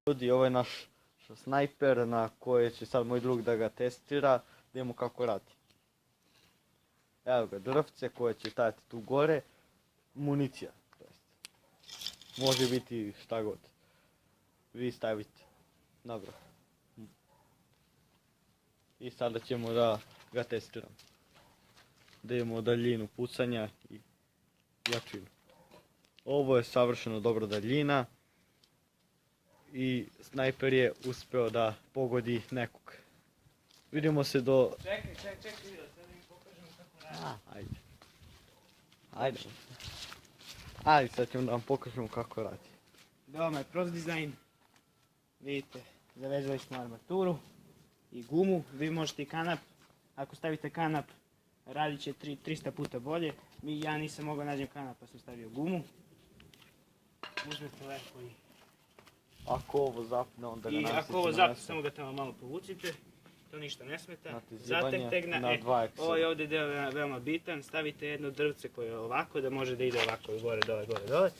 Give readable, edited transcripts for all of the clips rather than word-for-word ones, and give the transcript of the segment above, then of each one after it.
Ljudi, ovo je naš snajper na koje će sad moj drug da ga testira, da vidimo kako radi. Evo ga, drvce koje će stajati tu gore, municija. Može biti šta god. Vi stavite na vrh. I sada ćemo da ga testiramo. Da imamo daljinu pucanja i jačinu. Ovo je savršeno dobra daljina. I snajper je uspeo da pogodi nekog. Vidimo se do... Čekaj, vidio, sad mi pokažemo kako radi. Ajde. Ajde, sad ćemo da vam pokažemo kako radi. Veoma je prost dizajn. Vidite, zavezali smo armaturu i gumu. Vi možete i kanap. Ako stavite kanap, radit će 300 puta bolje. Ja nisam mogao nađem kanap pa sam stavio gumu. Uzmete lepo i... Ako ovo zapne, onda ga nastavite. I ako ovo zapne, samo ga tamo malo povucite. To ništa ne smeta. Zatek na 2 ekstra. Ovo je ovdje deo veoma bitan. Stavite jedno drvce koje je ovako, da može da ide ovako gore, dole.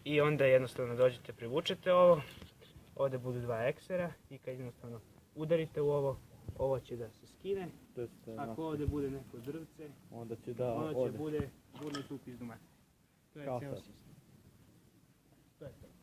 I onda jednostavno dođete, privučete ovo. Ovdje budu 2 eksera i kad jednostavno udarite u ovo, ovo će da se skine. Ako ovdje bude neko drvce, onda će da ono će bude tu pizdu mater. To je cijelo sistem. To je to.